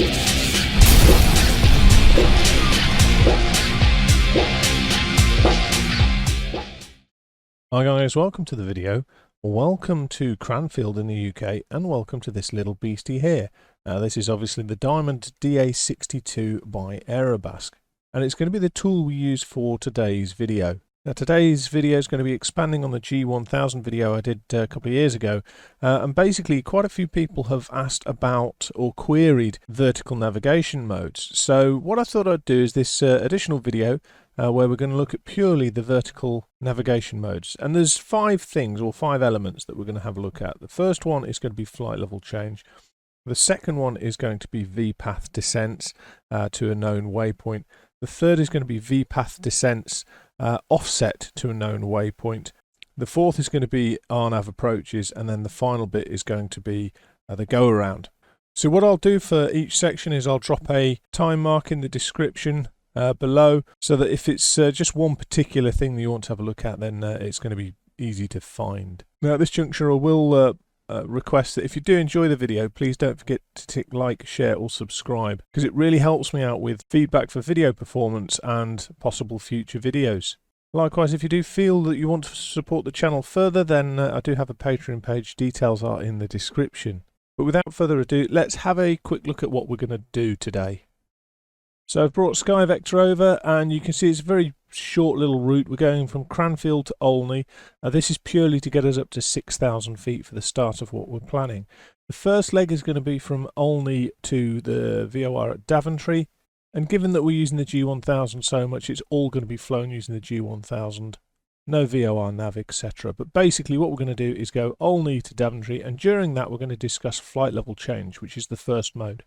Hi guys, welcome to the video, welcome to Cranfield in the UK, and welcome to this little beastie here. This is obviously the Diamond DA62 by Aerobasque, and it's going to be the tool we use for today's video. Now today's video is going to be expanding on the G1000 video I did a couple of years ago, and basically quite a few people have asked about or queried vertical navigation modes. So what I thought I'd do is this additional video where we're going to look at purely the vertical navigation modes. And there's 5 things or 5 elements that we're going to have a look at. The first one is going to be flight level change. The second one is going to be V-path descents to a known waypoint. The third is going to be V-path descents offset to a known waypoint. The fourth is going to be RNAV approaches, and then the final bit is going to be the go around. So what I'll do for each section is I'll drop a time mark in the description below, so that if it's just one particular thing that you want to have a look at, then it's going to be easy to find. Now at this juncture I will request that if you do enjoy the video, please don't forget to tick like, share or subscribe, because it really helps me out with feedback for video performance and possible future videos. Likewise, if you do feel that you want to support the channel further, then I do have a Patreon page, details are in the description. But without further ado, let's have a quick look at what we're going to do today. So I've brought SkyVector over, and you can see it's a very short little route. We're going from Cranfield to Olney. This is purely to get us up to 6,000 feet for the start of what we're planning. The first leg is going to be from Olney to the VOR at Daventry, and given that we're using the G1000 so much, it's all going to be flown using the G1000. No VOR, nav, etc. But basically what we're going to do is go Olney to Daventry, and during that we're going to discuss flight level change, which is the first mode.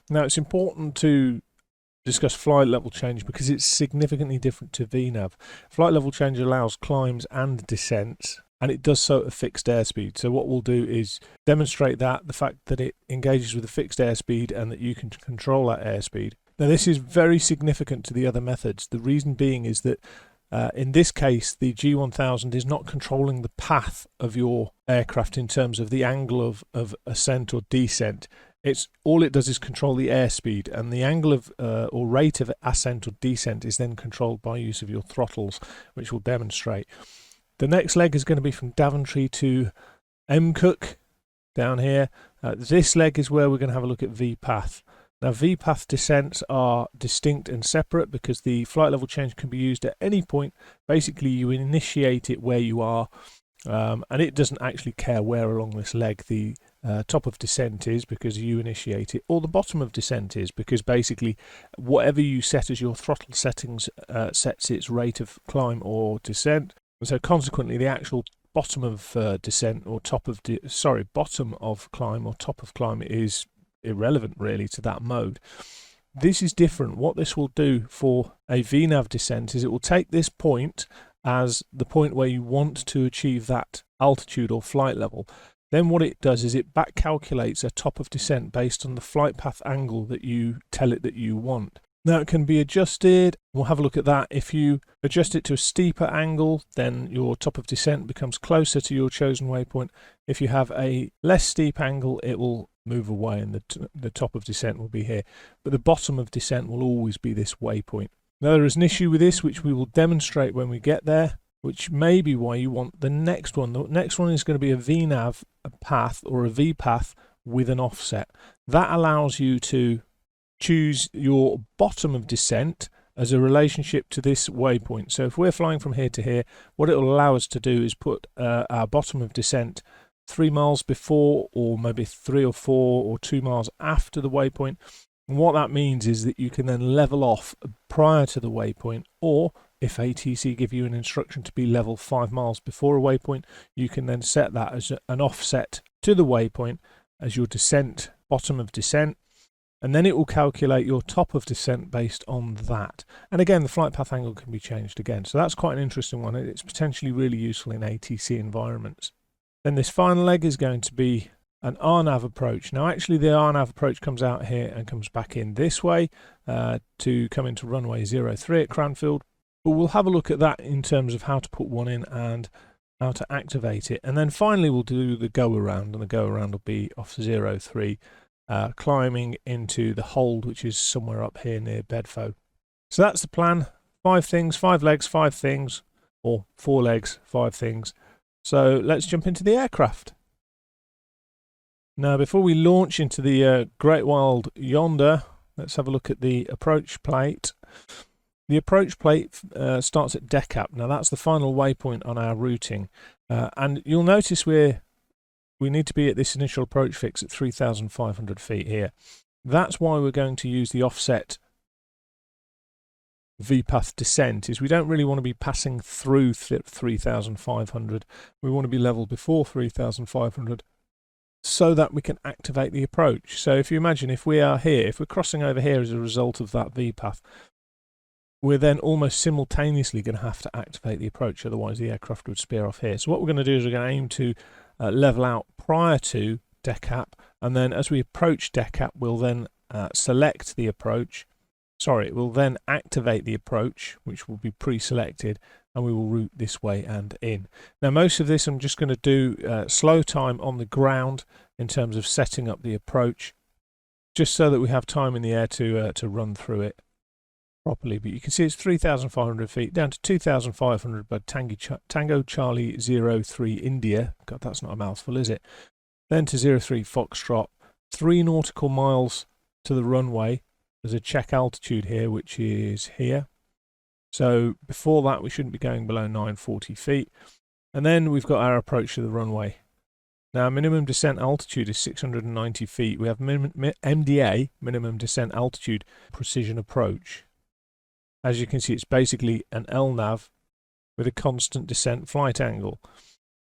Now it's important to discuss flight level change because it's significantly different to VNAV. Flight level change allows climbs and descents, and it does so at fixed airspeed. So what we'll do is demonstrate that, the fact that it engages with a fixed airspeed and that you can control that airspeed. Now this is very significant to the other methods. The reason being is that in this case the G1000 is not controlling the path of your aircraft in terms of the angle of ascent or descent. All it does is control the airspeed, and the angle of or rate of ascent or descent is then controlled by use of your throttles, which we'll demonstrate. The next leg is going to be from Daventry to Mcook down here. This leg is where we're going to have a look at V-path. Now V-path descents are distinct and separate because the flight level change can be used at any point. Basically you initiate it where you are, and it doesn't actually care where along this leg the top of descent is, because you initiate it, or the bottom of descent is, because basically whatever you set as your throttle settings sets its rate of climb or descent. So consequently the actual bottom of descent or bottom of climb or top of climb is irrelevant really to that mode. This is different. What this will do for a VNAV descent is it will take this point as the point where you want to achieve that altitude or flight level. Then what it does is it back calculates a top of descent based on the flight path angle that you tell it that you want. Now it can be adjusted. We'll have a look at that. If you adjust it to a steeper angle, then your top of descent becomes closer to your chosen waypoint. If you have a less steep angle, it will move away and the top of descent will be here. But the bottom of descent will always be this waypoint. Now there is an issue with this, which we will demonstrate when we get there, which may be why you want the next one. The next one is going to be a VNAV path or a V-path with an offset. That allows you to choose your bottom of descent as a relationship to this waypoint. So if we're flying from here to here, what it will allow us to do is put our bottom of descent 3 miles before, or maybe 3 or 4 or 2 miles after the waypoint. And what that means is that you can then level off prior to the waypoint, or if ATC give you an instruction to be level 5 miles before a waypoint, you can then set that as an offset to the waypoint as your descent, bottom of descent, and then it will calculate your top of descent based on that. And again, the flight path angle can be changed again. So that's quite an interesting one. It's potentially really useful in ATC environments. Then this final leg is going to be an RNAV approach. Now actually the RNAV approach comes out here and comes back in this way to come into runway 03 at Cranfield. But we'll have a look at that in terms of how to put one in and how to activate it. And then finally we'll do the go around, and the go around will be off 03 climbing into the hold, which is somewhere up here near Bedfo. So that's the plan. 5 things, 5 legs, 5 things, or 4 legs, 5 things. So let's jump into the aircraft. Now, before we launch into the Great Wild yonder, let's have a look at the approach plate. The approach plate starts at decap. Now, that's the final waypoint on our routing. And you'll notice we need to be at this initial approach fix at 3,500 feet here. That's why we're going to use the offset V-path descent. Is we don't really want to be passing through 3,500. We want to be level before 3,500 so that we can activate the approach. So if you imagine, if we are here, if we're crossing over here as a result of that V-path, we're then almost simultaneously going to have to activate the approach, otherwise the aircraft would spear off here. So what we're going to do is we're going to aim to level out prior to decap, and then as we approach decap, we'll then select the approach. Sorry, we'll then activate the approach, which will be pre-selected, and we will route this way and in. Now, most of this I'm just going to do slow time on the ground in terms of setting up the approach, just so that we have time in the air to run through it properly. But you can see it's 3,500 feet down to 2,500 by Tango Charlie 03 India. God, that's not a mouthful, is it? Then to 03 Foxtrot, 3 nautical miles to the runway. There's a check altitude here, which is here. So before that, we shouldn't be going below 940 feet. And then we've got our approach to the runway. Now, minimum descent altitude is 690 feet. We have MDA, minimum descent altitude, precision approach. As you can see, it's basically an LNAV with a constant descent flight angle.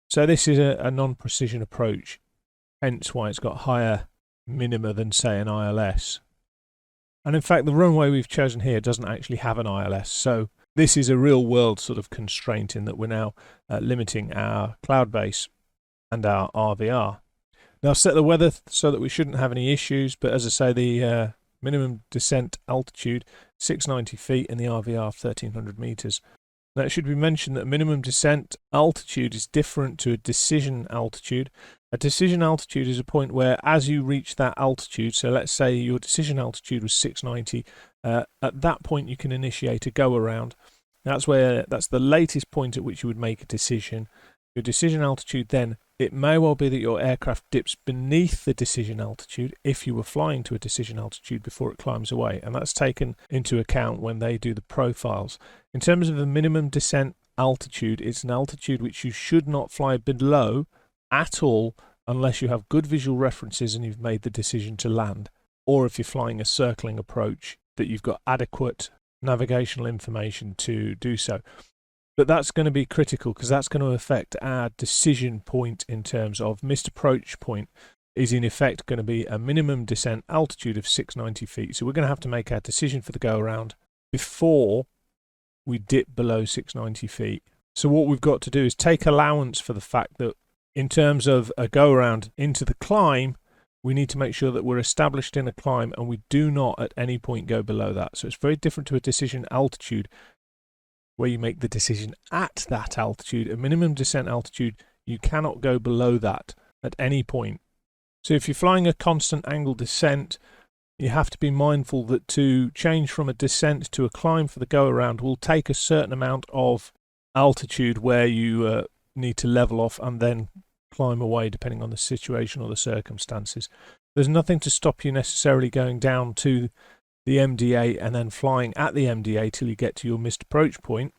So this is a non-precision approach, hence why it's got higher minima than, say, an ILS. And in fact, the runway we've chosen here doesn't actually have an ILS. So this is a real-world sort of constraint in that we're now limiting our cloud base and our RVR. Now, set the weather so that we shouldn't have any issues. But as I say, the minimum descent altitude 690 feet and the RVR 1,300 meters. Now, it should be mentioned that minimum descent altitude is different to a decision altitude. A decision altitude is a point where, as you reach that altitude, so let's say your decision altitude was 690, at that point you can initiate a go around. That's the latest point at which you would make a decision. Your decision altitude, then, it may well be that your aircraft dips beneath the decision altitude if you were flying to a decision altitude before it climbs away, and that's taken into account when they do the profiles. In terms of the minimum descent altitude, it's an altitude which you should not fly below at all unless you have good visual references and you've made the decision to land, or if you're flying a circling approach that you've got adequate navigational information to do so. But that's going to be critical because that's going to affect our decision point in terms of missed approach point is in effect going to be a minimum descent altitude of 690 feet. So we're going to have to make our decision for the go around before we dip below 690 feet. So what we've got to do is take allowance for the fact that in terms of a go around into the climb, we need to make sure that we're established in a climb and we do not at any point go below that. So it's very different to a decision altitude where you make the decision at that altitude. A minimum descent altitude, you cannot go below that at any point. So if you're flying a constant angle descent, you have to be mindful that to change from a descent to a climb for the go around will take a certain amount of altitude where you need to level off and then climb away depending on the situation or the circumstances. There's nothing to stop you necessarily going down to the MDA and then flying at the MDA till you get to your missed approach point.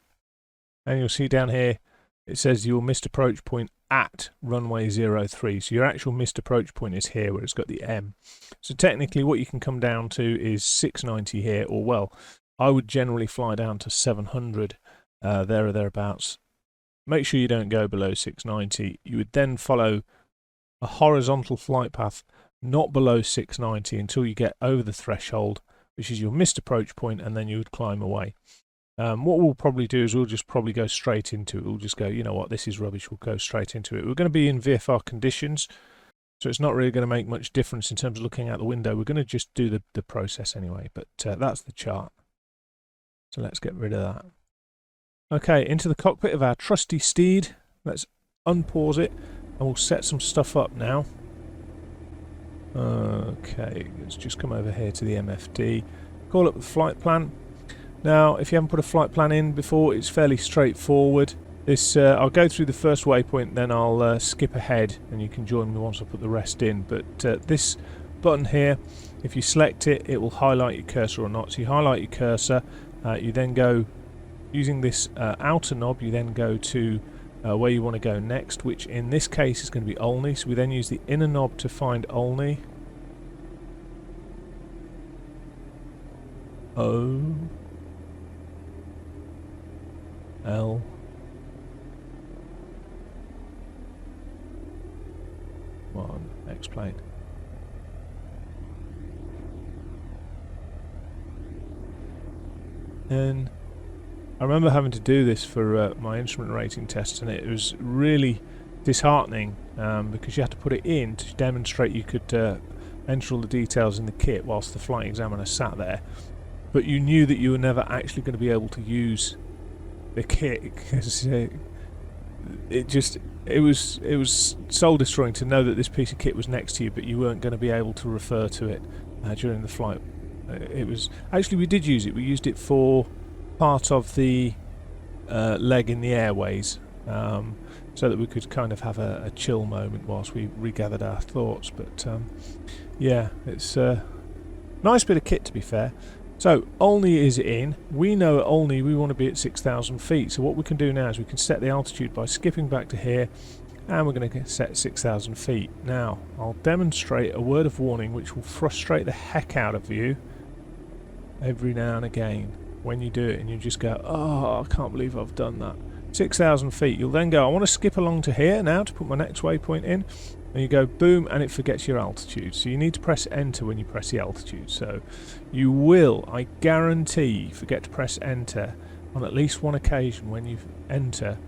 And you'll see down here it says your missed approach point at runway 03. So your actual missed approach point is here where it's got the M. So technically what you can come down to is 690 here, or well, I would generally fly down to 700 there or thereabouts. Make sure you don't go below 690. You would then follow a horizontal flight path not below 690 until you get over the threshold, which is your missed approach point, and then you would climb away. What we'll probably do is we'll just probably go straight into it. We'll just go, you know what, this is rubbish, we'll go straight into it. We're going to be in VFR conditions, so it's not really going to make much difference in terms of looking out the window. We're going to just do the process anyway, but that's the chart. So let's get rid of that. Okay, into the cockpit of our trusty steed. Let's unpause it, and we'll set some stuff up now. Okay, let's just come over here to the MFD, call up the flight plan. Now, if you haven't put a flight plan in before, it's fairly straightforward. This I'll go through the first waypoint, then I'll skip ahead, and you can join me once I put the rest in. But this button here, if you select it, it will highlight your cursor or not. So you highlight your cursor, you then go, using this outer knob, you then go to where you want to go next, which in this case is going to be Olney. So we then use the inner knob to find Olney. O L one X-plane. And I remember having to do this for my instrument rating tests, and it was really disheartening because you had to put it in to demonstrate you could enter all the details in the kit whilst the flight examiner sat there, but you knew that you were never actually going to be able to use the kit because it was soul destroying to know that this piece of kit was next to you, but you weren't going to be able to refer to it during the flight. It was actually, we did use it. We used it for part of the leg in the airways, so that we could kind of have a chill moment whilst we regathered our thoughts. But yeah, it's a nice bit of kit, to be fair. So Olney is in. We know at Olney we want to be at 6,000 feet. So what we can do now is we can set the altitude by skipping back to here, and we're going to set 6,000 feet. Now I'll demonstrate a word of warning which will frustrate the heck out of you every now and again when you do it, and you just go, oh, I can't believe I've done that. 6,000 feet. You'll then go, I want to skip along to here now to put my next waypoint in, and you go boom, and it forgets your altitude. So you need to press enter when you press the altitude. So you will, I guarantee, forget to press enter on at least one occasion when you enter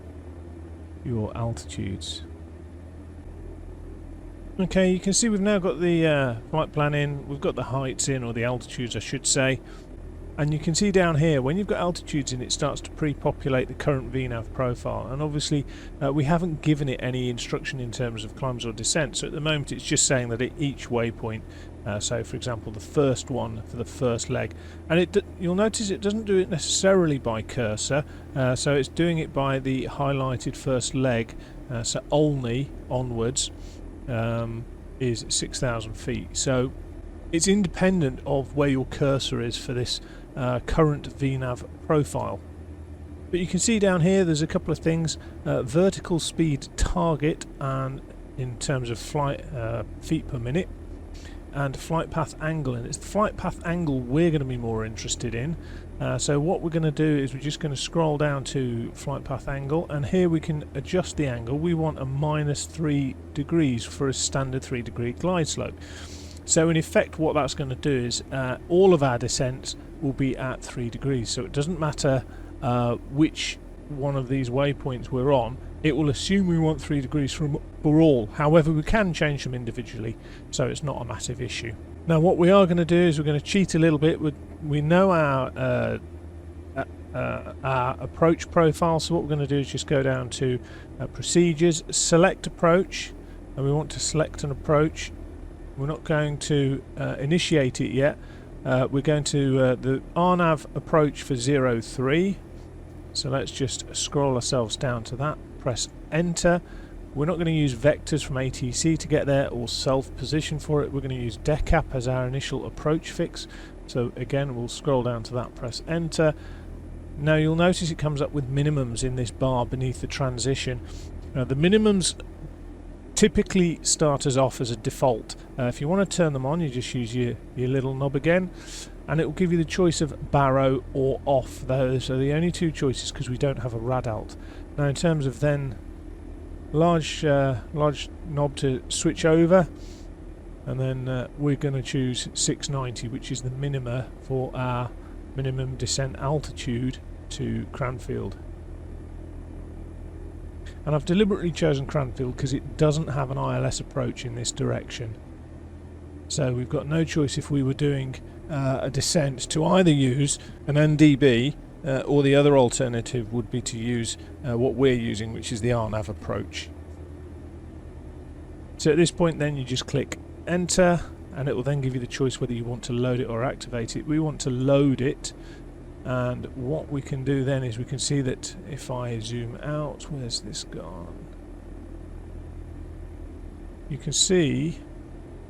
your altitudes. Okay, you can see we've now got the flight plan in, we've got the heights in, or the altitudes I should say. And you can see down here, when you've got altitudes in, it starts to pre-populate the current VNAV profile. And obviously, we haven't given it any instruction in terms of climbs or descent. So at the moment, it's just saying that at each waypoint, so for example, the first one for the first leg. And you'll notice it doesn't do it necessarily by cursor. So it's doing it by the highlighted first leg. So Olney onwards is 6,000 feet. So it's independent of where your cursor is for this current VNAV profile. But you can see down here there's a couple of things, vertical speed target, and in terms of flight feet per minute, and flight path angle, and it's the flight path angle we're going to be more interested in. So what we're going to do is we're just going to scroll down to flight path angle, and here we can adjust the angle. We want a -3 degrees for a standard 3-degree glide slope. So in effect what that's going to do is all of our descents will be at 3 degrees. So it doesn't matter which one of these waypoints we're on, it will assume we want 3 degrees for all. However, we can change them individually, so it's not a massive issue. Now what we are going to do is we're going to cheat a little bit. We know our approach profile, so what we're going to do is just go down to procedures, select approach, and we want to select an approach. We're not going to initiate it yet. We're going to the RNAV Approach for 03. So let's just scroll ourselves down to that. Press enter. We're not going to use vectors from ATC to get there, or self-position for it. We're going to use decap as our initial approach fix. So again, we'll scroll down to that, press enter. Now you'll notice it comes up with minimums in this bar beneath the transition. The minimums typically start us off as a default. If you want to turn them on, you just use your little knob again, and it will give you the choice of barrow or off. Those are the only two choices because we don't have a radalt. Now in terms of then large knob to switch over, and then we're going to choose 690, which is the minima for our minimum descent altitude to Cranfield. And I've deliberately chosen Cranfield because it doesn't have an ILS approach in this direction. So we've got no choice if we were doing a descent to either use an NDB or the other alternative would be to use what we're using, which is the RNAV approach. So at this point then you just click enter, and it will then give you the choice whether you want to load it or activate it. We want to load it, and what we can do then is we can see that if I zoom out, where's this gone? You can see,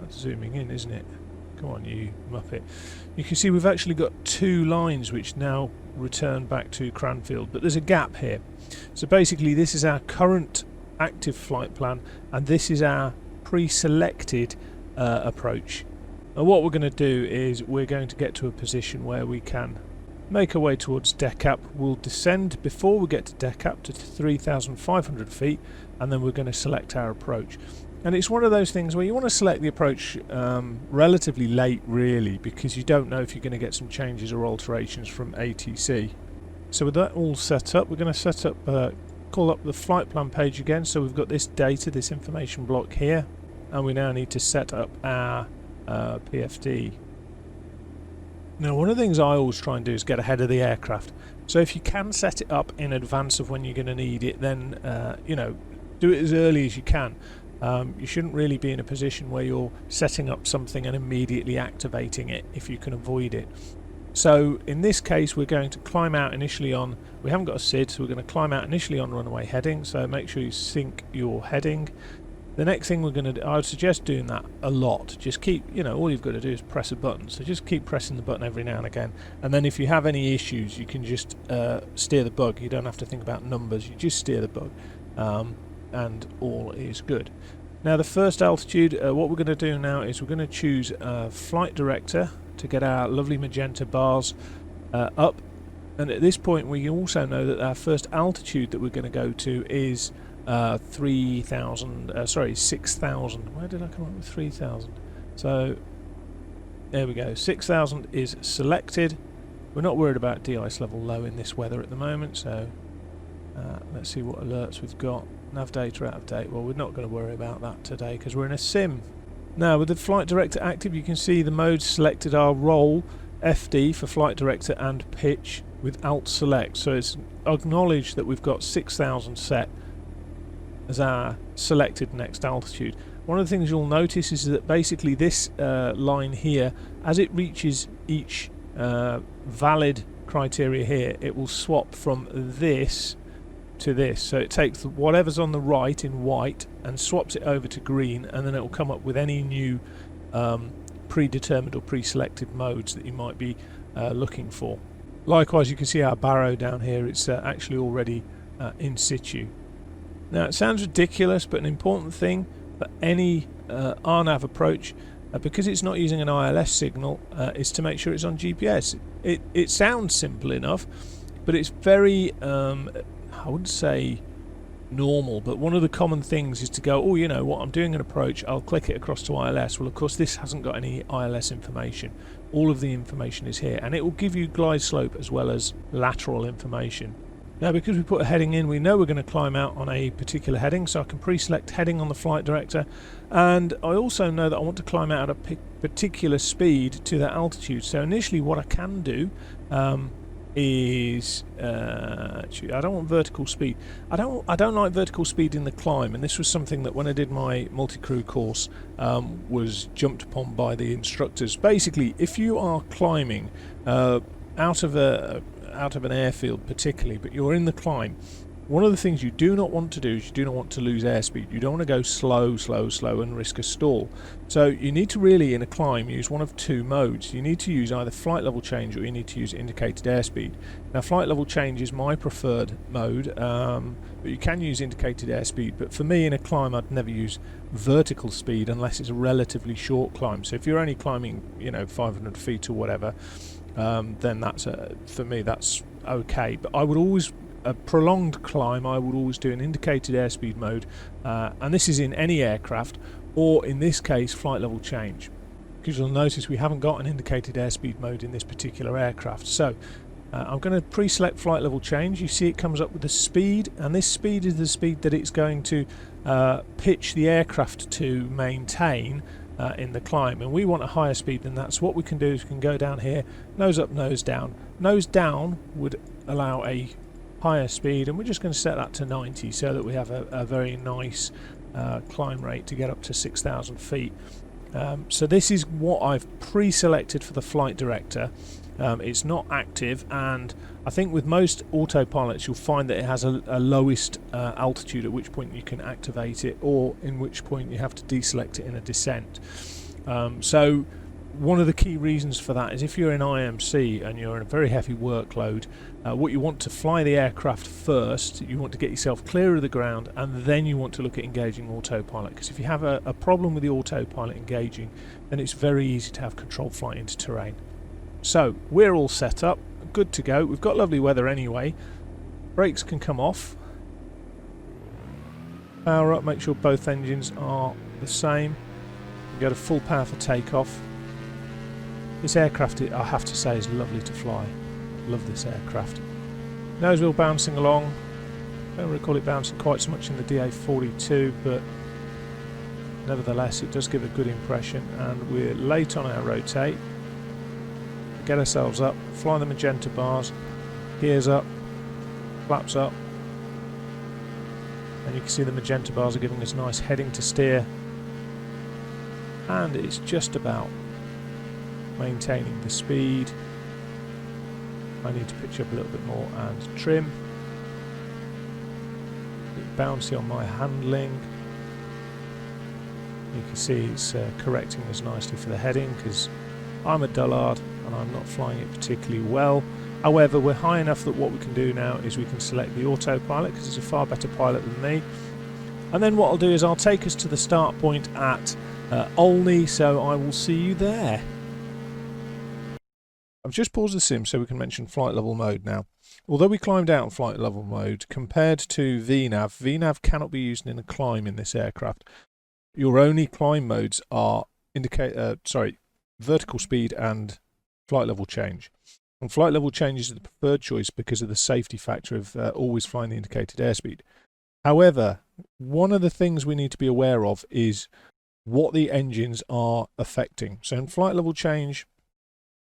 that's zooming in, isn't it? Come on, you muppet. You can see we've actually got two lines which now return back to Cranfield, but there's a gap here. So basically this is our current active flight plan, and this is our pre-selected approach. And what we're going to do is we're going to get to a position where we can make our way towards decap. We'll descend before we get to decap to 3,500 feet, and then we're going to select our approach. And it's one of those things where you want to select the approach relatively late, really, because you don't know if you're going to get some changes or alterations from ATC. So with that all set up, we're going to set up, call up the flight plan page again. So we've got this data, this information block here, and we now need to set up our PFD. Now, one of the things I always try and do is get ahead of the aircraft. So if you can set it up in advance of when you're going to need it, then you know, do it as early as you can. You shouldn't really be in a position where you're setting up something and immediately activating it if you can avoid it. So in this case, we're going to climb out initially on, we haven't got a SID, so we're going to climb out initially on runway heading. So make sure you sync your heading. The next thing we're going to do, I would suggest doing that a lot. Just keep, you know, all you've got to do is press a button. So just keep pressing the button every now and again. And then if you have any issues, you can just steer the bug. You don't have to think about numbers. You just steer the bug. And all is good. Now the first altitude, what we're going to do now is we're going to choose flight director to get our lovely magenta bars up. And at this point we also know that our first altitude that we're going to go to is 6,000. Where did I come up with 3,000? So there we go, 6,000 is selected. We're not worried about de-ice level low in this weather at the moment, so let's see what alerts we've got. Nav data out of date. Well, we're not going to worry about that today because we're in a sim. Now with the flight director active, you can see the modes selected are roll, FD for flight director, and pitch with alt select. So it's acknowledged that we've got 6,000 set as our selected next altitude. One of the things you'll notice is that basically this line here, as it reaches each valid criteria here, it will swap from this to this. So it takes whatever's on the right in white and swaps it over to green, and then it will come up with any new predetermined or pre-selected modes that you might be looking for. Likewise, you can see our barrow down here. It's actually already in situ. Now it sounds ridiculous, but an important thing for any RNAV approach, because it's not using an ILS signal, is to make sure it's on GPS. It sounds simple enough, but it's very I wouldn't say normal, but one of the common things is to go, oh, you know what, I'm doing an approach, I'll click it across to ILS. Well, of course this hasn't got any ILS information. All of the information is here, and it will give you glide slope as well as lateral information. Now because we put a heading in, we know we're going to climb out on a particular heading, so I can pre-select heading on the flight director, and I also know that I want to climb out at a particular speed to that altitude. So initially what I can do is actually, I don't want vertical speed. I don't like vertical speed in the climb, and this was something that when I did my multi-crew course was jumped upon by the instructors. Basically, if you are climbing out of an airfield particularly, but you're in the climb, one of the things you do not want to do is you do not want to lose airspeed. You don't want to go slow and risk a stall. So you need to really, in a climb, use one of two modes. You need to use either flight level change, or you need to use indicated airspeed. Now flight level change is my preferred mode, but you can use indicated airspeed. But for me in a climb, I'd never use vertical speed unless it's a relatively short climb. So if you're only climbing, you know, 500 feet or whatever, then that's for me that's okay. But I would always, a prolonged climb, I would always do an indicated airspeed mode, and this is in any aircraft, or in this case flight level change, because you'll notice we haven't got an indicated airspeed mode in this particular aircraft. So I'm going to pre-select flight level change. You see it comes up with the speed, and this speed is the speed that it's going to pitch the aircraft to maintain in the climb, and we want a higher speed than that. So what we can do is we can go down here, nose up, nose down. Nose down would allow a higher speed, and we're just going to set that to 90 so that we have a very nice climb rate to get up to 6,000 feet. So this is what I've pre-selected for the flight director. It's not active, and I think with most autopilots you'll find that it has a lowest altitude at which point you can activate it, or in which point you have to deselect it in a descent. So one of the key reasons for that is if you're in IMC and you're in a very heavy workload, what you want to fly the aircraft first, you want to get yourself clear of the ground, and then you want to look at engaging autopilot, because if you have a problem with the autopilot engaging, then it's very easy to have controlled flight into terrain. So we're all set up, good to go. We've got lovely weather anyway. Brakes can come off. Power up, make sure both engines are the same. Go to full power for takeoff. This aircraft, I have to say, is lovely to fly. Love this aircraft. Nose wheel bouncing along. Don't recall it bouncing quite so much in the DA42, but nevertheless it does give a good impression. And we're late on our rotate. Get ourselves up, fly the magenta bars, gears up, flaps up, and you can see the magenta bars are giving us nice heading to steer, and it's just about maintaining the speed. I need to pitch up a little bit more and trim. A bit bouncy on my handling. You can see it's correcting us nicely for the heading, because I'm a dullard and I'm not flying it particularly well. However, we're high enough that what we can do now is we can select the autopilot, because it's a far better pilot than me. And then what I'll do is I'll take us to the start point at Olney, so I will see you there. I've just paused the sim so we can mention flight level mode now. Although we climbed out in flight level mode, compared to VNAV, VNAV cannot be used in a climb in this aircraft. Your only climb modes are vertical speed and flight level change. And flight level change is the preferred choice because of the safety factor of always flying the indicated airspeed. However, one of the things we need to be aware of is what the engines are affecting. So in flight level change,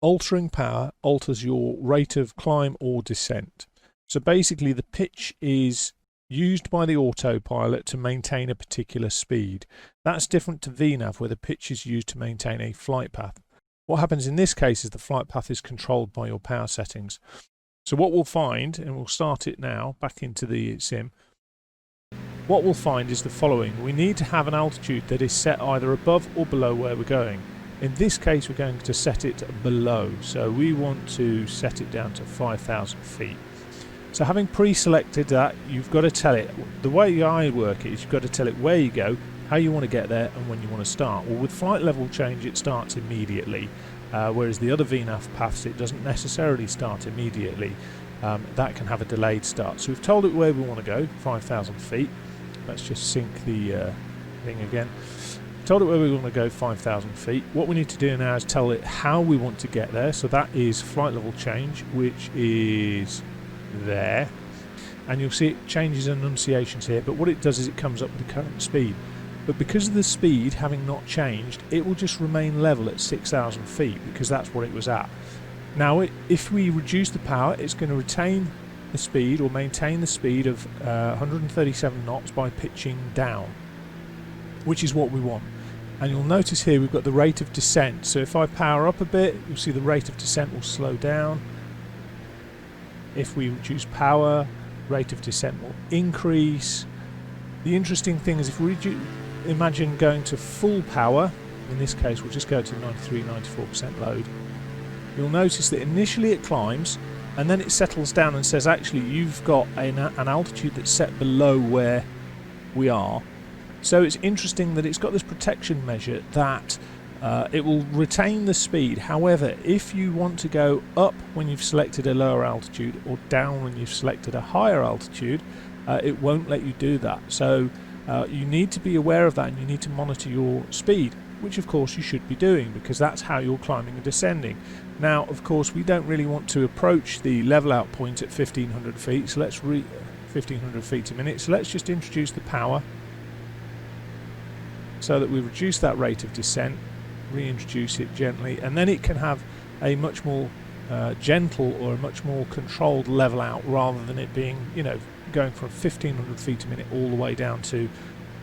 altering power alters your rate of climb or descent. So basically the pitch is used by the autopilot to maintain a particular speed. That's different to VNAV, where the pitch is used to maintain a flight path. What happens in this case is the flight path is controlled by your power settings. So what we'll find, and we'll start it now back into the sim, what we'll find is the following. We need to have an altitude that is set either above or below where we're going. In this case we're going to set it below, so we want to set it down to 5,000 feet. So having pre-selected that, you've got to tell it, the way I work it is you've got to tell it where you go, how you want to get there, and when you want to start. Well, with flight level change it starts immediately, whereas the other VNAV paths it doesn't necessarily start immediately. That can have a delayed start. So we've told it where we want to go, 5,000 feet. Let's just sync the thing again. Told it where we want to go, 5,000 feet. What we need to do now is tell it how we want to get there. So that is flight level change, which is there. And you'll see it changes enunciations here, but what it does is it comes up with the current speed. But because of the speed having not changed, it will just remain level at 6,000 feet because that's what it was at. Now, if we reduce the power, it's going to retain the speed or maintain the speed of 137 knots by pitching down, which is what we want. And you'll notice here we've got the rate of descent. So if I power up a bit, you'll see the rate of descent will slow down. If we reduce power, rate of descent will increase. The interesting thing is if we imagine going to full power, in this case we'll just go to 93-94% load, you'll notice that initially it climbs and then it settles down and says actually you've got an altitude that's set below where we are. So it's interesting that it's got this protection measure that it will retain the speed. However, if you want to go up when you've selected a lower altitude or down when you've selected a higher altitude, it won't let you do that. So you need to be aware of that, and you need to monitor your speed, which of course you should be doing because that's how you're climbing and descending. Now of course we don't really want to approach the level out point at 1,500 feet, so let's 1,500 feet a minute, so let's just introduce the power so that we reduce that rate of descent, reintroduce it gently, and then it can have a much more gentle or a much more controlled level out rather than it being, you know, going from 1,500 feet a minute all the way down to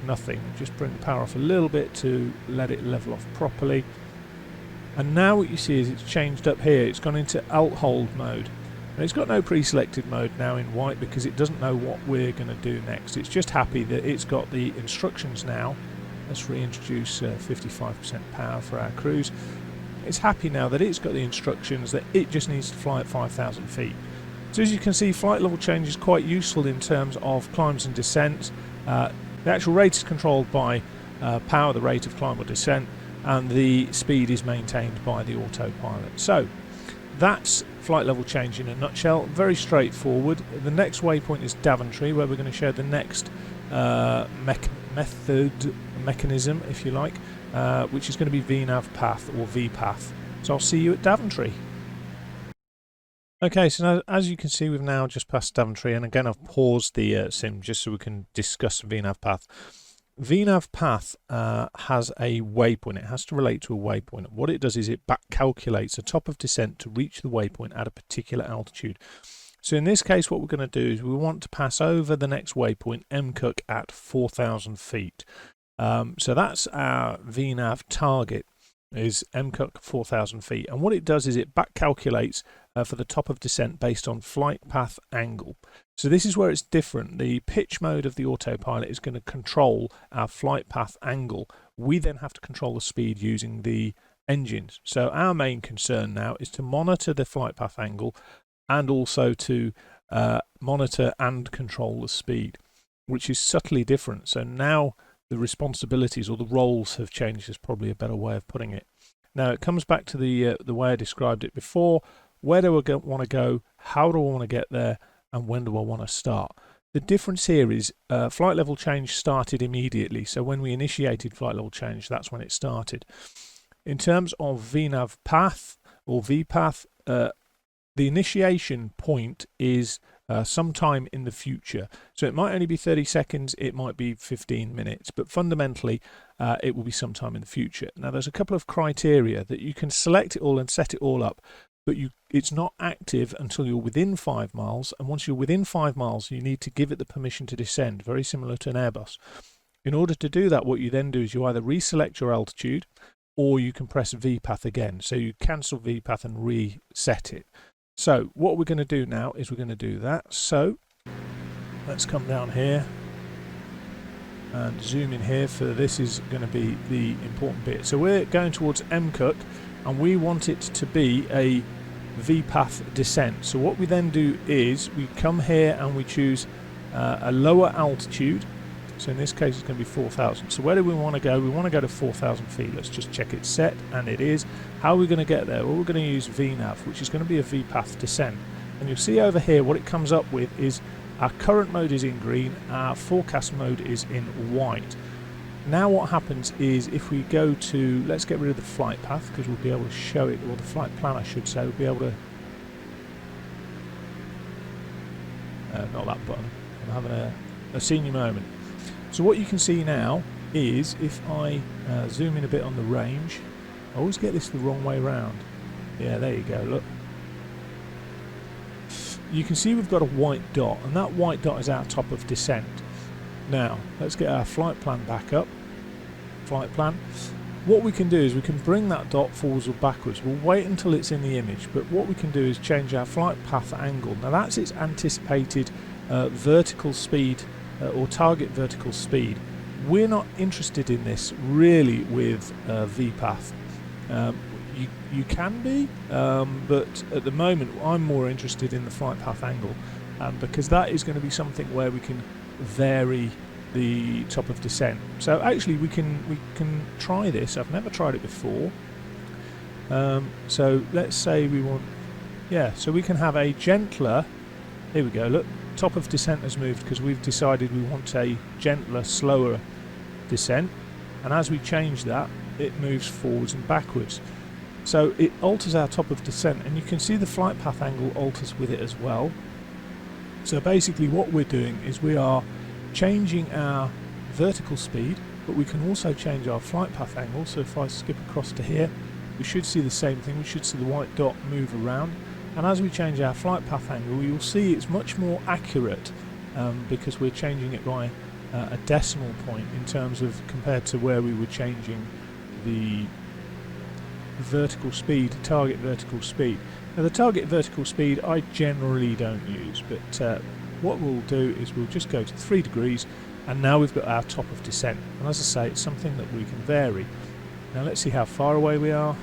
nothing. Just bring the power off a little bit to let it level off properly. And now what you see is it's changed up here. It's gone into alt hold mode. And it's got no pre-selected mode now in white because it doesn't know what we're going to do next. It's just happy that it's got the instructions now. Let's reintroduce 55% power for our cruise. It's happy now that it's got the instructions that it just needs to fly at 5,000 feet. So as you can see, flight level change is quite useful in terms of climbs and descents. The actual rate is controlled by power, the rate of climb or descent, and the speed is maintained by the autopilot. So that's flight level change in a nutshell. Very straightforward. The next waypoint is Daventry, where we're going to show the next mechanism, if you like, which is going to be VNAV Path or VPath. So I'll see you at Daventry. Okay, so now, as you can see, we've now just passed Daventry, and again I've paused the sim just so we can discuss VNAV Path. VNAV Path has a waypoint. It has to relate to a waypoint. What it does is it back calculates a top of descent to reach the waypoint at a particular altitude. So in this case, what we're going to do is we want to pass over the next waypoint, MCUC, at 4,000 feet. So that's our VNAV target, is MCUC 4,000 feet. And what it does is it back calculates for the top of descent based on flight path angle. So this is where it's different. The pitch mode of the autopilot is going to control our flight path angle. We then have to control the speed using the engines. So our main concern now is to monitor the flight path angle and also to monitor and control the speed, which is subtly different. So now the responsibilities or the roles have changed, is probably a better way of putting it. Now it comes back to the way I described it before. Where do I want to go? How do I want to get there? And when do I want to start? The difference here is flight level change started immediately. So when we initiated flight level change, that's when it started. In terms of VNAV Path or VPath, the initiation point is sometime in the future. So it might only be 30 seconds, it might be 15 minutes, but fundamentally it will be sometime in the future. Now there's a couple of criteria that you can select it all and set it all up, but it's not active until you're within 5 miles, and once you're within 5 miles you need to give it the permission to descend, very similar to an Airbus. In order to do that, what you then do is you either reselect your altitude or you can press VPath again. So you cancel VPath and reset it. So what we're going to do now is we're going to do that. So let's come down here and zoom in here, for this is going to be the important bit. So we're going towards MCUC and we want it to be a VPath descent. So what we then do is we come here and we choose a lower altitude. So in this case it's going to be 4,000. So where do we want to go? We want to go to 4,000 feet. Let's just check it's set, and it is. How are we going to get there? Well, we're going to use VNAV, which is going to be a VPath descent. And you'll see over here what it comes up with is our current mode is in green, our forecast mode is in white. Now what happens is if we go to, let's get rid of the flight path because we'll be able to show it, or the flight plan I should say, we'll be able to, not that button, I'm having a senior moment. So what you can see now is if I zoom in a bit on the range, I always get this the wrong way round. Yeah, there you go, look. You can see we've got a white dot, and that white dot is our top of descent. Now, let's get our flight plan back up. Flight plan. What we can do is we can bring that dot forwards or backwards. We'll wait until it's in the image, but what we can do is change our flight path angle. Now that's its anticipated vertical speed or target vertical speed. We're not interested in this really with VPath. You can be, but at the moment I'm more interested in the flight path angle, because that is going to be something where we can vary the top of descent. So actually we can try this. I've never tried it before. So let's say we want, yeah, so we can have a gentler, here we go, look, top of descent has moved because we've decided we want a gentler, slower descent, and as we change that it moves forwards and backwards. So it alters our top of descent, and you can see the flight path angle alters with it as well. So basically what we're doing is we are changing our vertical speed, but we can also change our flight path angle. So if I skip across to here, we should see the same thing. We should see the white dot move around, and as we change our flight path angle, you'll see it's much more accurate because we're changing it by a decimal point in terms of compared to where we were changing the vertical speed, target vertical speed. Now the target vertical speed I generally don't use, but what we'll do is we'll just go to 3 degrees, and now we've got our top of descent, and as I say, it's something that we can vary. Now let's see how far away we are.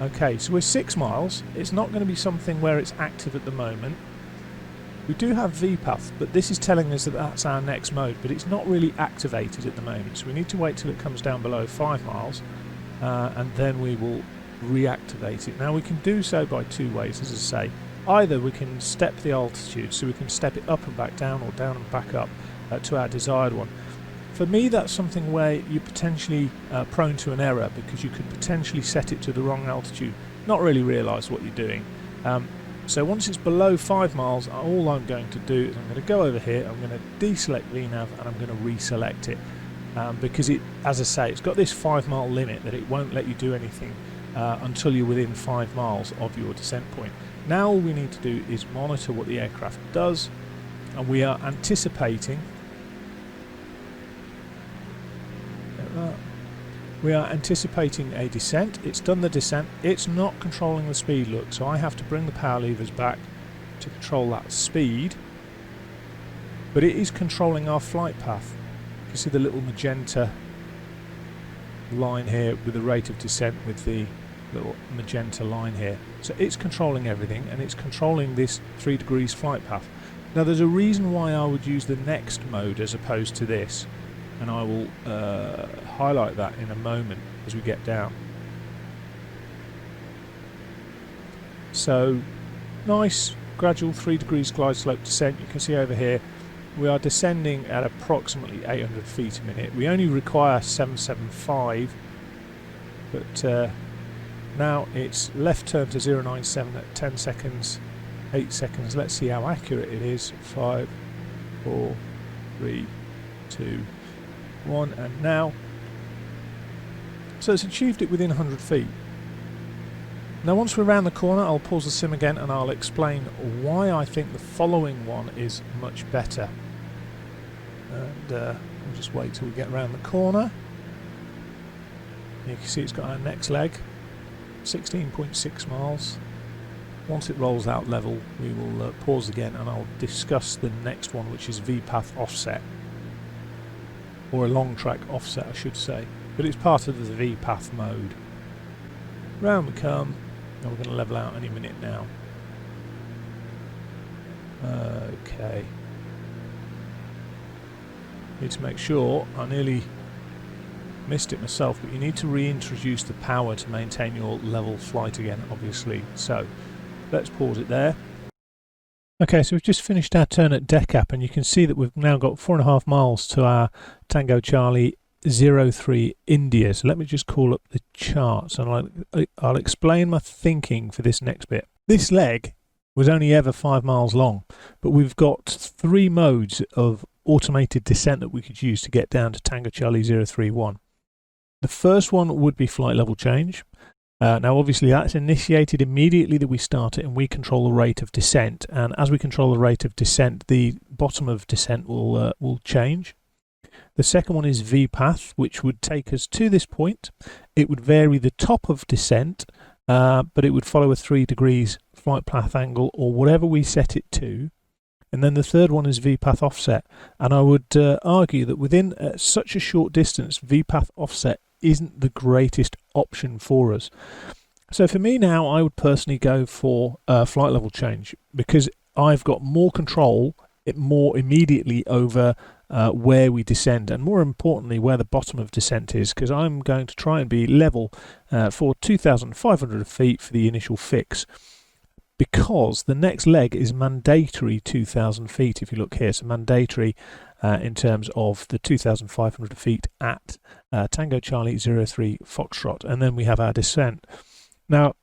Okay, so we're 6 miles. It's not going to be something where it's active at the moment. We do have VPath, but this is telling us that that's our next mode, but it's not really activated at the moment, so we need to wait till it comes down below 5 miles, and then we will reactivate it. Now we can do so by 2 ways, as I say. Either we can step the altitude, so we can step it up and back down, or down and back up to our desired one. For me, that's something where you're potentially prone to an error, because you could potentially set it to the wrong altitude, not really realise what you're doing. So once it's below 5 miles, all I'm going to do is I'm going to go over here, I'm going to deselect VNAV, and I'm going to reselect it. Because it, as I say, it's got this 5 mile limit that it won't let you do anything until you're within 5 miles of your descent point. Now all we need to do is monitor what the aircraft does, and we are anticipating a descent. It's done the descent. It's not controlling the speed, look, so I have to bring the power levers back to control that speed, but it is controlling our flight path. You can see the little magenta line here with the rate of descent with the little magenta line here. So it's controlling everything, and it's controlling this 3 degrees flight path. Now there's a reason why I would use the next mode as opposed to this, and I will highlight that in a moment as we get down. So nice gradual 3 degrees glide slope descent. You can see over here we are descending at approximately 800 feet a minute. We only require 775, but now it's left turn to 097 at 10 seconds, 8 seconds. Let's see how accurate it is. 5, 4, 3, 2, 1, and now. So it's achieved it within 100 feet. Now once we're around the corner, I'll pause the sim again and I'll explain why I think the following one is much better. And we'll just wait till we get around the corner. You can see it's got our next leg, 16.6 miles. Once it rolls out level, we will pause again and I'll discuss the next one, which is VPath offset, or a long track offset I should say, but it's part of the VPath mode. Round we come, and we're going to level out any minute now. Okay. Need to make sure, I nearly missed it myself, but you need to reintroduce the power to maintain your level flight again, obviously. So let's pause it there. Okay, so we've just finished our turn at decap, and you can see that we've now got 4.5 miles to our Tango Charlie 03 India. So let me just call up the charts and I'll explain my thinking for this next bit. This leg was only ever 5 miles long, but we've got 3 modes of automated descent that we could use to get down to Tango Charlie 031. The first one would be flight level change. Now obviously that's initiated immediately that we start it, and we control the rate of descent, and as we control the rate of descent, the bottom of descent will change. The second one is VPath, which would take us to this point. It would vary the top of descent, but it would follow a 3 degrees flight path angle or whatever we set it to. And then the third one is VPath offset, and I would argue that within such a short distance, VPath offset isn't the greatest option for us. So for me now, I would personally go for flight level change, because I've got more control more immediately over where we descend, and more importantly where the bottom of descent is, because I'm going to try and be level for 2,500 feet for the initial fix, because the next leg is mandatory 2,000 feet if you look here. So mandatory in terms of the 2,500 feet at Tango Charlie 03 Foxtrot, and then we have our descent. Now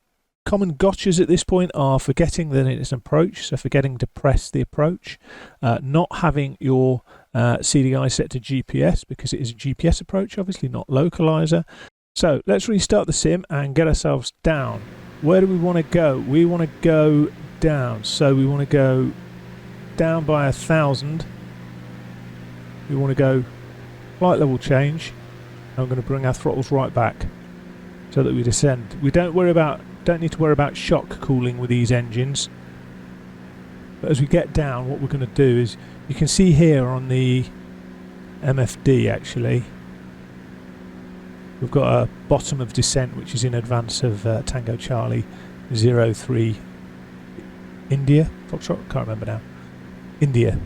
common gotchas at this point are forgetting that it's an approach, so forgetting to press the approach, not having your CDI set to GPS, because it is a GPS approach, obviously not localizer. So let's restart the sim and get ourselves down. Where do we want to go? We want to go down, so we want to go down by 1,000. we want to go flight level change, and we're going to bring our throttles right back so that we descend. We don't need to worry about shock cooling with these engines. But as we get down, what we're going to do is, you can see here on the MFD actually, we've got a bottom of descent which is in advance of Tango Charlie 03 India, Foxtrot, can't remember now, India.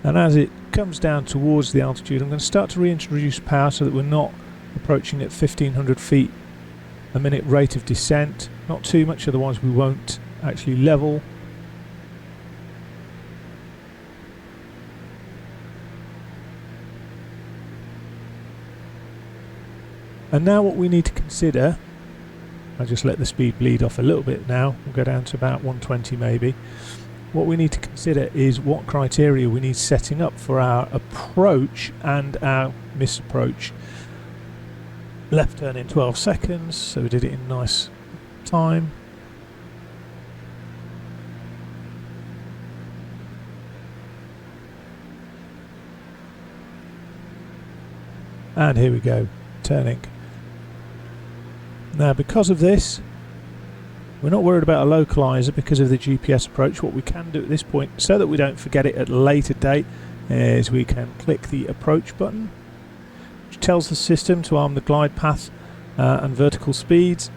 And as it comes down towards the altitude, I'm going to start to reintroduce power so that we're not approaching at 1500 feet a minute rate of descent. Not too much, otherwise we won't actually level. And now what we need to consider, I'll just let the speed bleed off a little bit now, we'll go down to about 120 maybe. What we need to consider is what criteria we need setting up for our approach and our misapproach. Left turn in 12 seconds, so we did it in nice time. And here we go, turning. Now because of this, we're not worried about a localizer because of the GPS approach. What we can do at this point, so that we don't forget it at a later date, is we can click the approach button, which tells the system to arm the glide path and vertical speeds.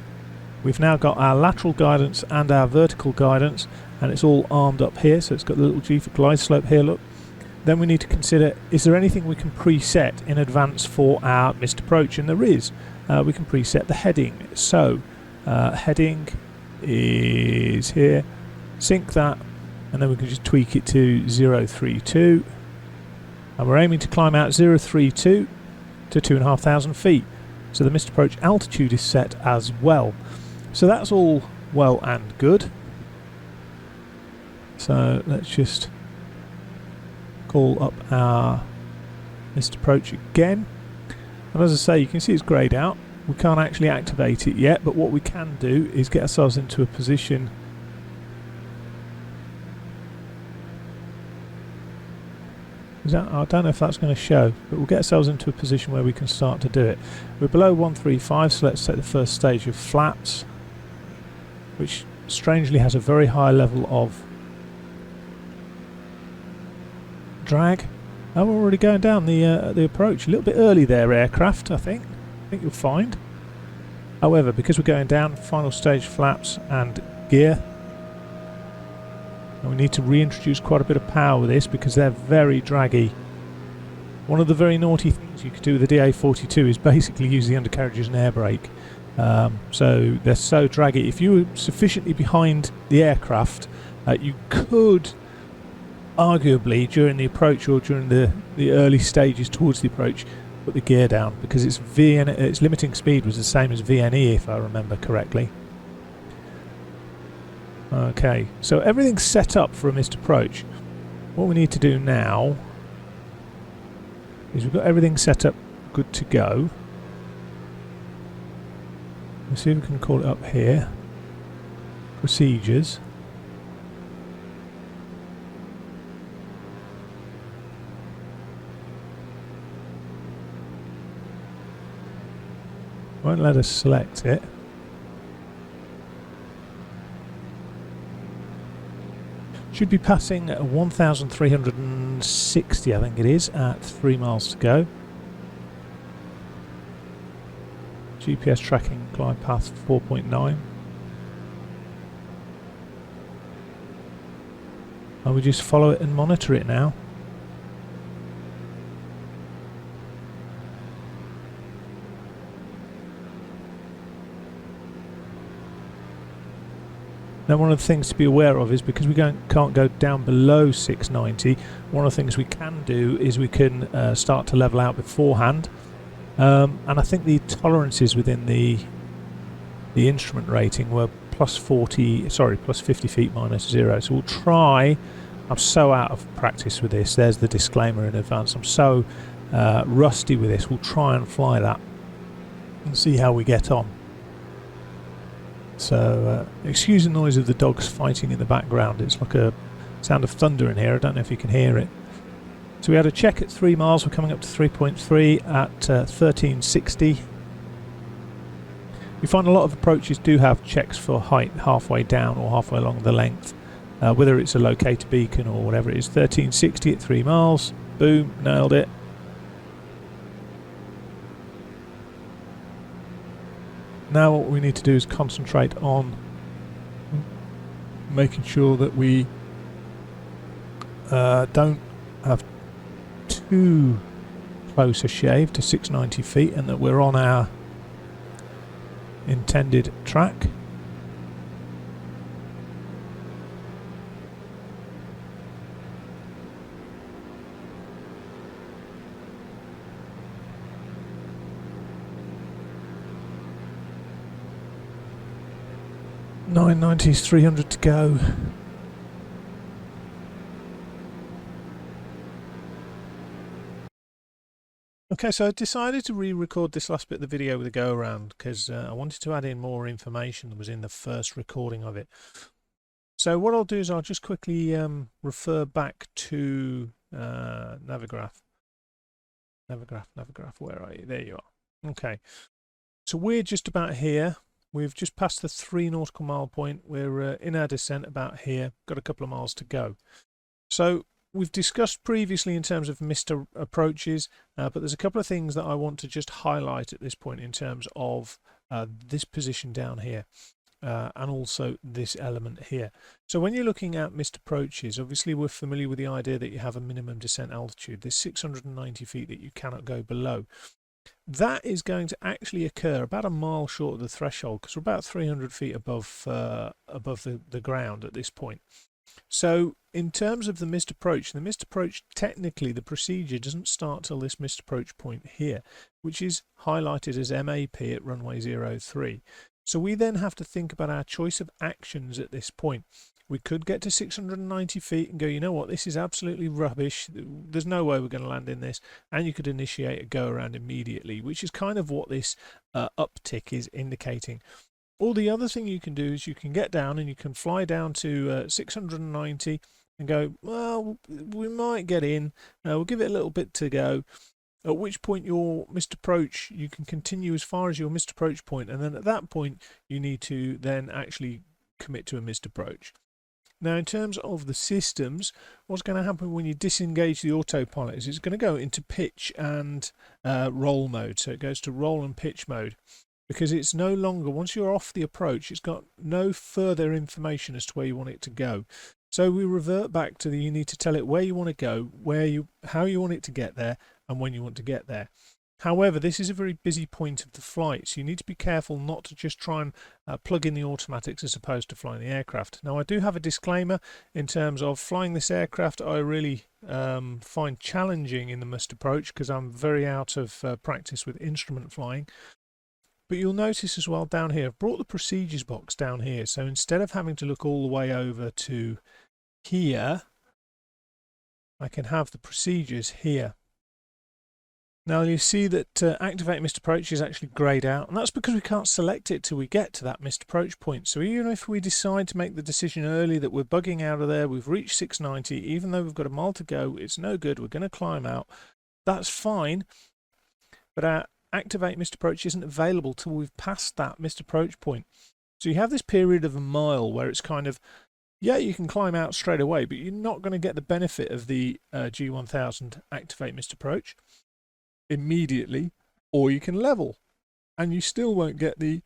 We've now got our lateral guidance and our vertical guidance, and it's all armed up here, so it's got the little G for glide slope here, look. Then we need to consider, is there anything we can preset in advance for our missed approach? And there is. We can preset the heading. So heading is here, sync that, and then we can just tweak it to 032, and we're aiming to climb out 032 to 2,500 feet, so the missed approach altitude is set as well. So that's all well and good. So let's just call up our missed approach again, and as I say, you can see it's greyed out. We can't actually activate it yet, but what we can do is get ourselves into a position I don't know if that's going to show, but we'll get ourselves into a position where we can start to do it. We're below 135, so let's take the first stage of flaps, which strangely has a very high level of drag. Oh, we're already going down the approach. A little bit early there, aircraft, I think you'll find. However, because we're going down, final stage flaps and gear, and we need to reintroduce quite a bit of power with this because they're very draggy. One of the very naughty things you could do with the DA42 is basically use the undercarriage as an air brake. So they're so draggy. If you were sufficiently behind the aircraft, you could arguably during the approach or during the early stages towards the approach put the gear down, because its limiting speed was the same as VNE if I remember correctly. Okay, so everything's set up for a missed approach. What we need to do now is we've got everything set up good to go. Let's see if we can call it up here. Procedures. Won't let us select it. Should be passing 1,360, I think it is, at 3 miles to go. GPS tracking glide path 4.9. And we just follow it and monitor it now. Now one of the things to be aware of is because we can't go down below 690, one of the things we can do is we can start to level out beforehand. And I think the tolerances within the instrument rating were plus 50 feet minus 0. So we'll try, I'm so out of practice with this, there's the disclaimer in advance, I'm so rusty with this, we'll try and fly that and see how we get on. So excuse the noise of the dogs fighting in the background. It's like a sound of thunder in here. I don't know if you can hear it. So we had a check at 3 miles. We're coming up to 3.3 at 1360. You find a lot of approaches do have checks for height halfway down or halfway along the length, whether it's a locator beacon or whatever it is. 1360 at 3 miles. Boom, nailed it. Now what we need to do is concentrate on making sure that we don't have too close a shave to 690 feet and that we're on our intended track. $990 is 300 to go. Okay, so I decided to re-record this last bit of the video with a go-around because I wanted to add in more information that was in the first recording of it. So what I'll do is I'll just quickly refer back to Navigraph, where are you? There you are. Okay, so we're just about here. We've just passed the 3 nautical mile point. We're in our descent about here. Got a couple of miles to go. So we've discussed previously in terms of missed approaches, but there's a couple of things that I want to just highlight at this point in terms of this position down here and also this element here. So when you're looking at missed approaches, obviously we're familiar with the idea that you have a minimum descent altitude. There's 690 feet that you cannot go below. That is going to actually occur about a mile short of the threshold because we're about 300 feet above the ground at this point. So in terms of the missed approach, technically the procedure doesn't start till this missed approach point here, which is highlighted as MAP at runway 03. So we then have to think about our choice of actions at this point. We could get to 690 feet and go, you know what, this is absolutely rubbish. There's no way we're going to land in this. And you could initiate a go around immediately, which is kind of what this uptick is indicating. Or the other thing you can do is you can get down and you can fly down to 690 and go, well, we might get in. We'll give it a little bit to go. At which point your missed approach, you can continue as far as your missed approach point. And then at that point, you need to then actually commit to a missed approach. Now, in terms of the systems, what's going to happen when you disengage the autopilot is it's going to go into pitch and roll mode. So it goes to roll and pitch mode because it's no longer, once you're off the approach, it's got no further information as to where you want it to go. So we revert back to you need to tell it where you want to go, how you want it to get there, and when you want to get there. However, this is a very busy point of the flight, so you need to be careful not to just try and plug in the automatics as opposed to flying the aircraft. Now, I do have a disclaimer in terms of flying this aircraft. I really find challenging in the missed approach because I'm very out of practice with instrument flying. But you'll notice as well down here, I've brought the procedures box down here. So instead of having to look all the way over to here, I can have the procedures here. Now you see that activate missed approach is actually greyed out, and that's because we can't select it till we get to that missed approach point. So even if we decide to make the decision early that we're bugging out of there, we've reached 690, even though we've got a mile to go, it's no good, we're going to climb out, that's fine, but our activate missed approach isn't available till we've passed that missed approach point. So you have this period of a mile where it's kind of, yeah, you can climb out straight away, but you're not going to get the benefit of the G1000 activate missed approach immediately, or you can level and you still won't get the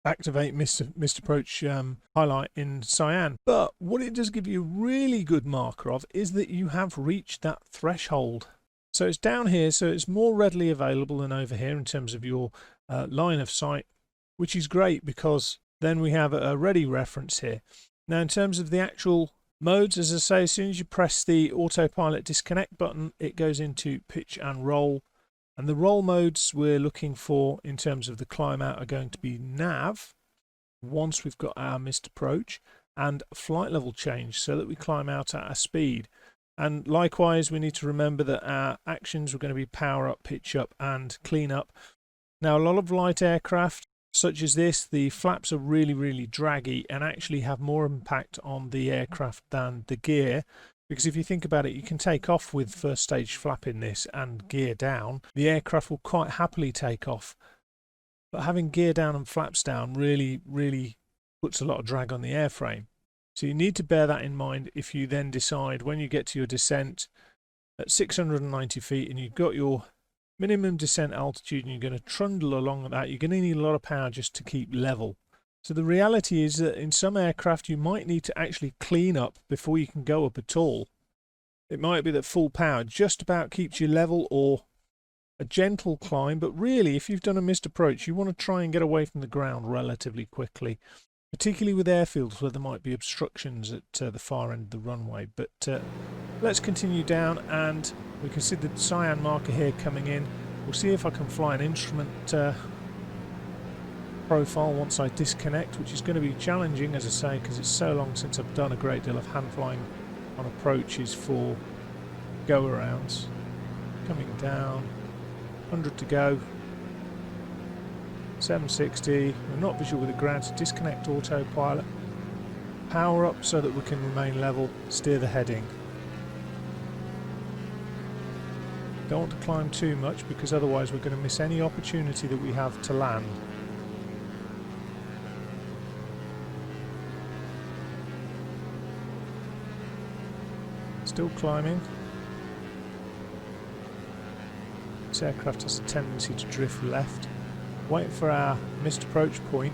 activate missed approach highlight in cyan. But what it does give you a really good marker of is that you have reached that threshold. So it's down here, so it's more readily available than over here in terms of your line of sight, which is great because then we have a ready reference here. Now in terms of the actual modes, as I say, as soon as you press the autopilot disconnect button, it goes into pitch and roll. And the roll modes we're looking for in terms of the climb out are going to be nav, once we've got our missed approach, and flight level change so that we climb out at our speed. And likewise, we need to remember that our actions are going to be power up, pitch up, and clean up. Now, a lot of light aircraft such as this, the flaps are really draggy and actually have more impact on the aircraft than the gear. Because if you think about it, you can take off with first stage flap in this and gear down. The aircraft will quite happily take off. But having gear down and flaps down really puts a lot of drag on the airframe. So you need to bear that in mind if you then decide when you get to your descent at 690 feet and you've got your minimum descent altitude and you're going to trundle along at that, you're going to need a lot of power just to keep level. So the reality is that in some aircraft you might need to actually clean up before you can go up at all. It might be that full power just about keeps you level or a gentle climb, but really if you've done a missed approach you want to try and get away from the ground relatively quickly, particularly with airfields where there might be obstructions at the far end of the runway. But let's continue down, and we can see the cyan marker here coming in. We'll see if I can fly an instrument profile once I disconnect, which is going to be challenging, as I say, because it's so long since I've done a great deal of hand flying on approaches for go arounds. Coming down, 100 to go, 760. We're not visual with the ground, so disconnect autopilot, power up so that we can remain level, steer the heading. Don't want to climb too much because otherwise we're going to miss any opportunity that we have to land. Still climbing. This aircraft has a tendency to drift left. Wait for our missed approach point.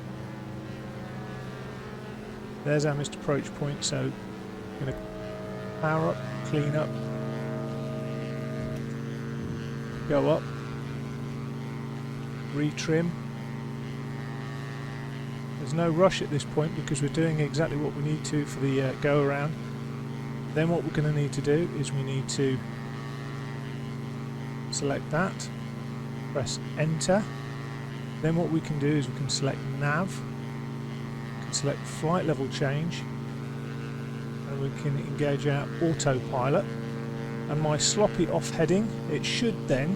There's our missed approach point, so I'm going to power up, clean up, go up, retrim. There's no rush at this point because we're doing exactly what we need to for the go around. Then what we're going to need to do is we need to select that, press enter. Then what we can do is we can select nav, we can select flight level change, and we can engage our autopilot. And my sloppy off heading, it should then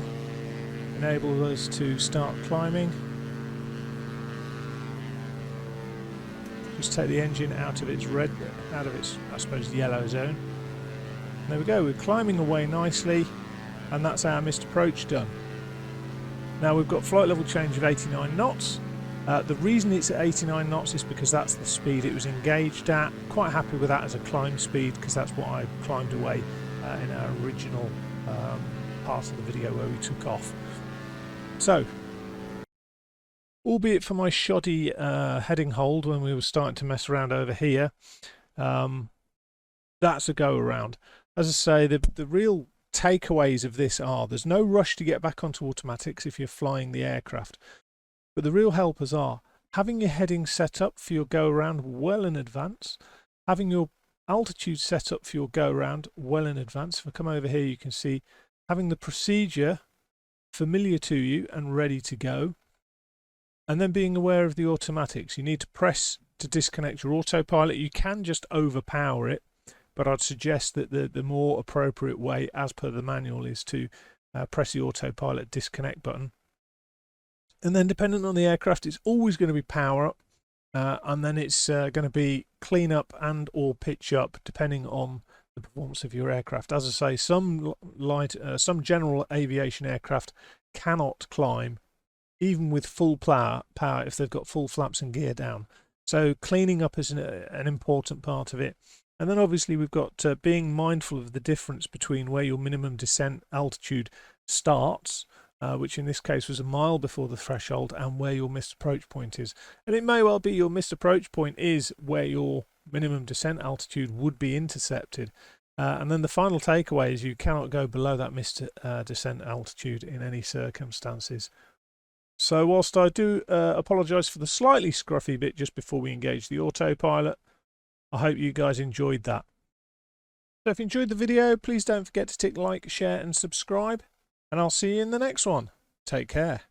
enable us to start climbing. Just take the engine out of its red, out of its, I suppose, yellow zone. And there we go, we're climbing away nicely, and that's our missed approach done. Now we've got flight level change of 89 knots. The reason it's at 89 knots is because that's the speed it was engaged at. Quite happy with that as a climb speed because that's what I climbed away in our original part of the video where we took off. So, albeit for my shoddy heading hold when we were starting to mess around over here, that's a go around. As I say, the real takeaways of this are there's no rush to get back onto automatics if you're flying the aircraft, but the real helpers are having your heading set up for your go around well in advance, having your altitude set up for your go around well in advance. If I come over here you can see having the procedure familiar to you and ready to go, and then being aware of the automatics. You need to press to disconnect your autopilot. You can just overpower it, but I'd suggest that the more appropriate way, as per the manual, is to press the autopilot disconnect button. And then depending on the aircraft, it's always going to be power up, and then it's going to be clean up and or pitch up, depending on the performance of your aircraft. As I say, some general aviation aircraft cannot climb, even with full power if they've got full flaps and gear down. So cleaning up is an important part of it. And then obviously we've got being mindful of the difference between where your minimum descent altitude starts, which in this case was a mile before the threshold, and where your missed approach point is. And it may well be your missed approach point is where your minimum descent altitude would be intercepted. And then the final takeaway is you cannot go below that missed descent altitude in any circumstances. So whilst I do apologise for the slightly scruffy bit just before we engage the autopilot, I hope you guys enjoyed that. So if you enjoyed the video, please don't forget to tick like, share and subscribe, and I'll see you in the next one. Take care.